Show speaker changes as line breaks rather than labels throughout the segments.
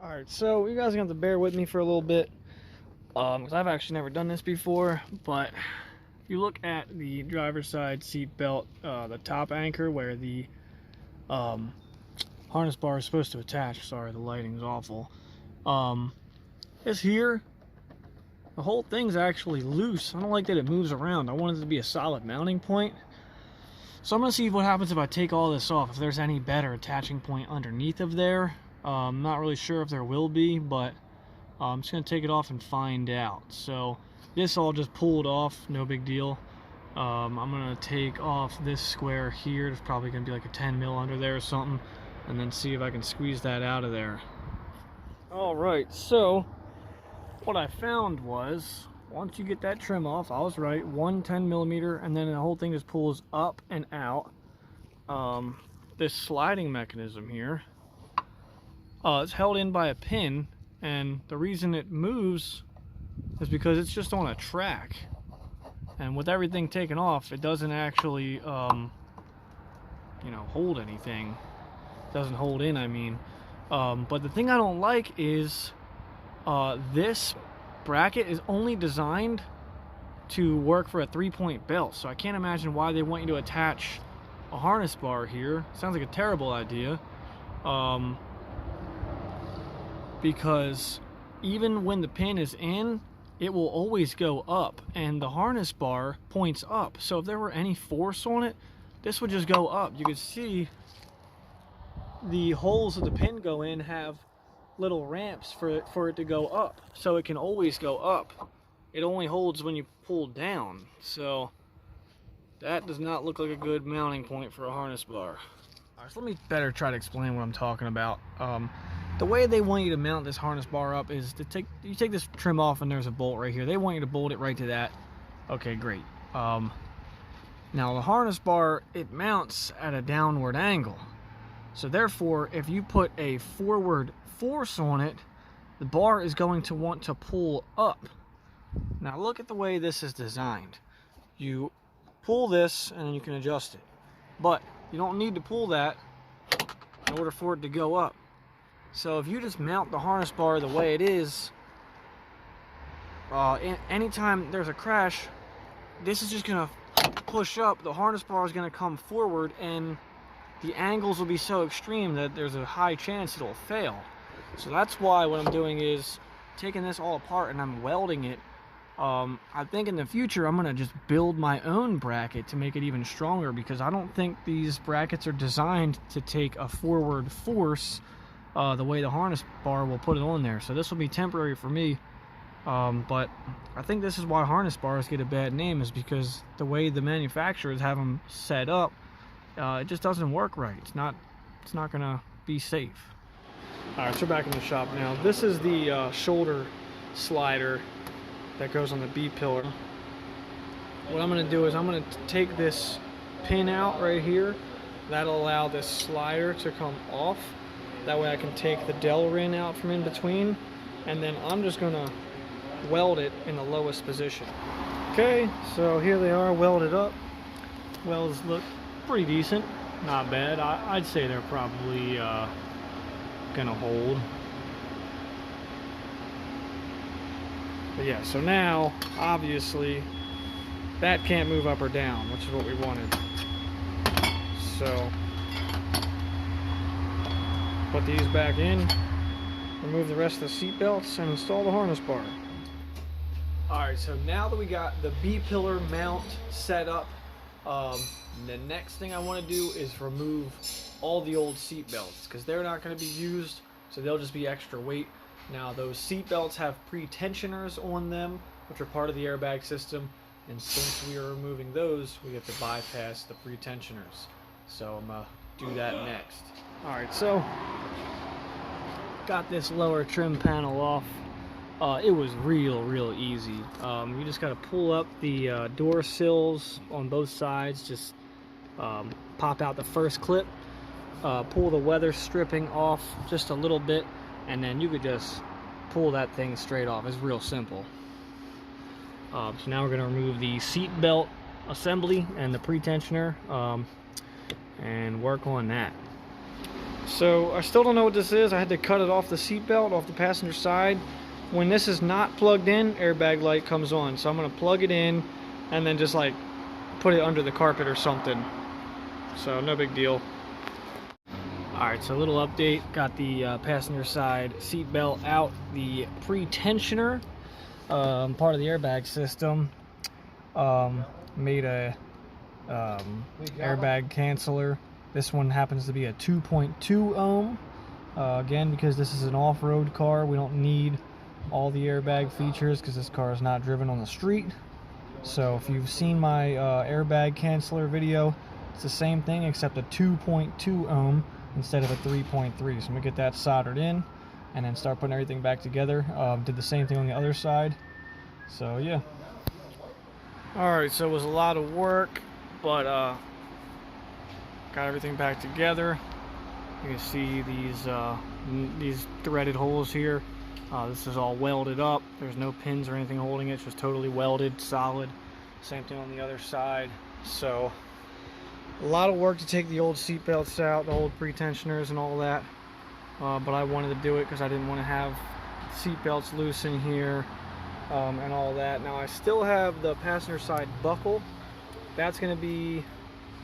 Alright, so you guys are gonna have to bear with me for a little bit, because I've actually never done this before. But if you look at the driver's side seat belt, the top anchor where the harness bar is supposed to attach, sorry, the lighting's awful, is here. The whole thing's actually loose. I don't like that it moves around. I want it to be a solid mounting point. So I'm gonna see what happens if I take all this off, if there's any better attaching point underneath of there. I'm not really sure if there will be, but I'm just gonna take it off and find out. So this all just pulled off, no big deal. I'm gonna take off this square here. There's probably gonna be like a 10 mil under there or something, and then see if I can squeeze that out of there. All right, so what I found was, once you get that trim off, I was right, 10 millimeter, and then the whole thing just pulls up and out. This sliding mechanism here, it's held in by a pin, and the reason it moves is because it's just on a track. And with everything taken off, it doesn't actually, hold anything. It doesn't hold in, I mean. But the thing I don't like is this bracket is only designed to work for a 3-point belt. So I can't imagine why they want you to attach a harness bar here. Sounds like a terrible idea. Because even when the pin is in, it will always go up, and the harness bar points up. So if there were any force on it, this would just go up. You can see the holes that the pin go in have little ramps for it to go up, so it can always go up. It only holds when you pull down, so that does not look like a good mounting point for a harness bar. Alright, so let me better try to explain what I'm talking about. The way they want you to mount this harness bar up is to you take this trim off, and there's a bolt right here. They want you to bolt it right to that. Okay, great. Now the harness bar, it mounts at a downward angle. So therefore, if you put a forward force on it, the bar is going to want to pull up. Now look at the way this is designed. You pull this and then you can adjust it. But you don't need to pull that in order for it to go up. So if you just mount the harness bar the way it is, anytime there's a crash, this is just going to push up. The harness bar is going to come forward, and the angles will be so extreme that there's a high chance it'll fail. So that's why what I'm doing is taking this all apart and I'm welding it. I think in the future I'm going to just build my own bracket to make it even stronger, because I don't think these brackets are designed to take a forward force the way the harness bar will put it on there. So this will be temporary for me, but I think this is why harness bars get a bad name, is because the way the manufacturers have them set up, it just doesn't work right. It's not gonna be safe. All right, so we're back in the shop now. This is the shoulder slider that goes on the B-pillar. What I'm gonna do is I'm gonna take this pin out right here. That'll allow this slider to come off. That way I can take the dowel ring out from in between, and then I'm just gonna weld it in the lowest position. Okay, so here they are welded up. Welds look pretty decent, not bad. I'd say they're probably gonna hold. But yeah, so now obviously that can't move up or down, which is what we wanted. So put these back in, remove the rest of the seat belts, and install the harness bar. Alright, so now that we got the B-pillar mount set up, the next thing I want to do is remove all the old seat belts, because they're not going to be used, so they'll just be extra weight. Now those seat belts have pre-tensioners on them, which are part of the airbag system, and since we are removing those, we have to bypass the pre-tensioners. So I'm going to do that next. Alright, so got this lower trim panel off. It was real easy. You just got to pull up the door sills on both sides, just pop out the first clip, pull the weather stripping off just a little bit, and then you could just pull that thing straight off. It's real simple. So now we're going to remove the seat belt assembly and the pre-tensioner and work on that. So I still don't know what this is. I had to cut it off the seatbelt, off the passenger side. When this is not plugged in, airbag light comes on. So I'm gonna plug it in and then just like put it under the carpet or something. So no big deal. Alright, so a little update. Got the passenger side seatbelt out. The pre-tensioner, part of the airbag system, made a airbag canceller. This one happens to be a 2.2 ohm. Again, because this is an off-road car, we don't need all the airbag features because this car is not driven on the street. So if you've seen my airbag canceller video, it's the same thing except a 2.2 ohm instead of a 3.3. So I'm gonna get that soldered in and then start putting everything back together. Did the same thing on the other side. So yeah. Alright, so it was a lot of work, but got everything back together. You can see these threaded holes here. This is all welded up. There's no pins or anything holding it. It's just totally welded, solid. Same thing on the other side. So a lot of work to take the old seat belts out, the old pre-tensioners and all that. But I wanted to do it because I didn't want to have seat belts loose in here and all that. Now I still have the passenger side buckle. That's going to be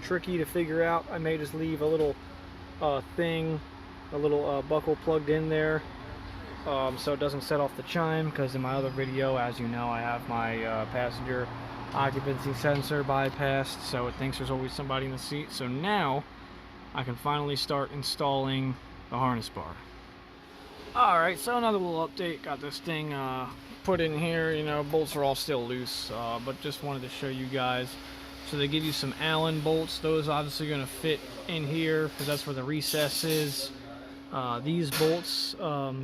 tricky to figure out. I may just leave a little buckle plugged in there so it doesn't set off the chime, because in my other video, as you know, I have my passenger occupancy sensor bypassed, so it thinks there's always somebody in the seat. So now I can finally start installing the harness bar. Alright, so another little update. Got this thing put in here. You know, bolts are all still loose, but just wanted to show you guys. So they give you some Allen bolts. Those obviously going to fit in here because that's where the recess is. These bolts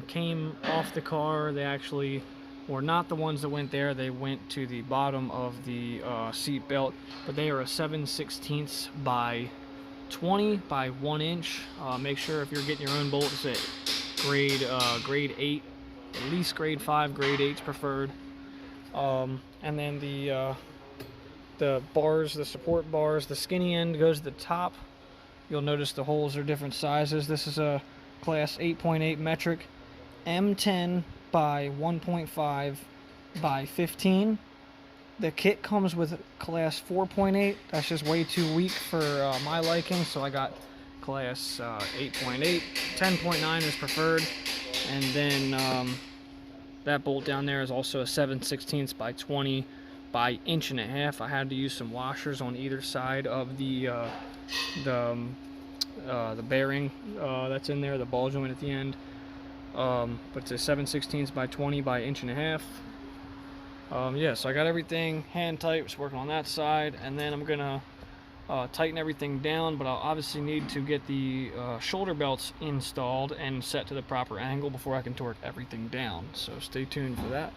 came off the car. They actually were not the ones that went there. They went to the bottom of the seat belt, but they are a 7/16 by 20 by 1 inch. Make sure if you're getting your own bolts at grade 8, at least grade 5, grade 8's preferred. And then the bars, the support bars, the skinny end goes to the top. You'll notice the holes are different sizes. This is a class 8.8 metric M10 by 1.5 by 15. The kit comes with class 4.8. That's just way too weak for my liking, so I got class 8.8. 10.9 is preferred. And then that bolt down there is also a 7/16 by 20 by 1.5 inches. I had to use some washers on either side of the bearing that's in there, the ball joint at the end. But it's a 7/16 by 20 by 1.5 inches. Yeah, so I got everything hand tight. Was working on that side, and then I'm gonna tighten everything down, but I'll obviously need to get the shoulder belts installed and set to the proper angle before I can torque everything down. So stay tuned for that.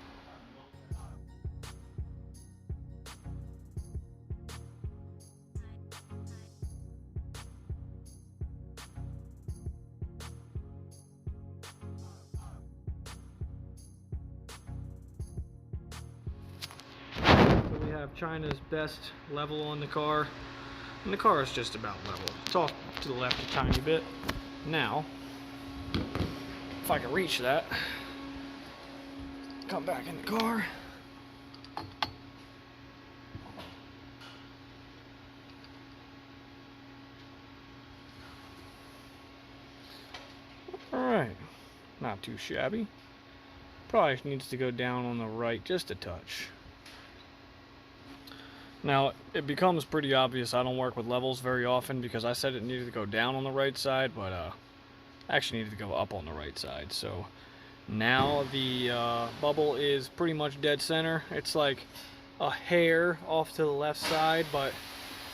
We have China's best level on the car, and the car is just about level. It's off to the left a tiny bit. Now, if I can reach that, come back in the car. Alright, not too shabby. Probably needs to go down on the right just a touch. Now, it becomes pretty obvious I don't work with levels very often because I said it needed to go down on the right side, but I actually needed to go up on the right side. So now the bubble is pretty much dead center. It's like a hair off to the left side, but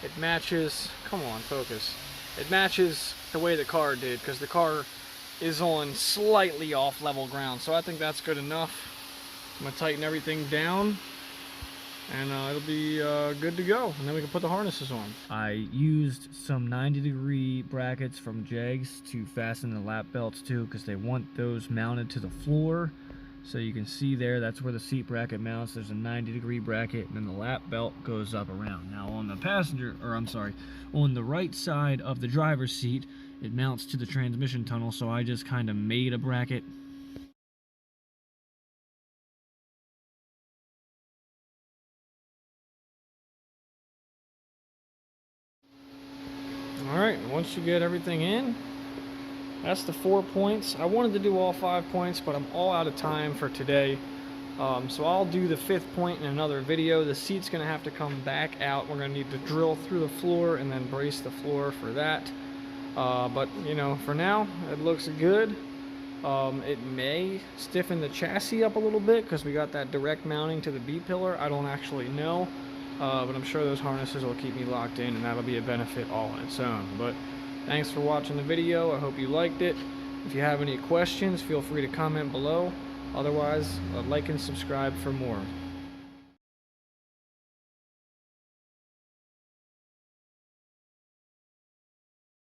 it matches, come on, focus. It matches the way the car did, because the car is on slightly off level ground. So I think that's good enough. I'm gonna tighten everything down, and it'll be good to go, and then we can put the harnesses on. I used some 90-degree brackets from Jegs to fasten the lap belts to, because they want those mounted to the floor So you can see there, that's where the seat bracket mounts. There's a 90-degree bracket, and then the lap belt goes up around. Now on the passenger, or I'm sorry, on the right side of the driver's seat, it mounts to the transmission tunnel, so I just kind of made a bracket. Alright, once you get everything in, that's the 4 points. I wanted to do all 5 points, but I'm all out of time for today. So I'll do the 5th point in another video. The seat's going to have to come back out. We're going to need to drill through the floor and then brace the floor for that. But, you know, for now, it looks good. It may stiffen the chassis up a little bit because we got that direct mounting to the B-pillar. I don't actually know. But I'm sure those harnesses will keep me locked in, and that'll be a benefit all on its own. But thanks for watching the video. I hope you liked it. If you have any questions, feel free to comment below. Otherwise, like and subscribe for more.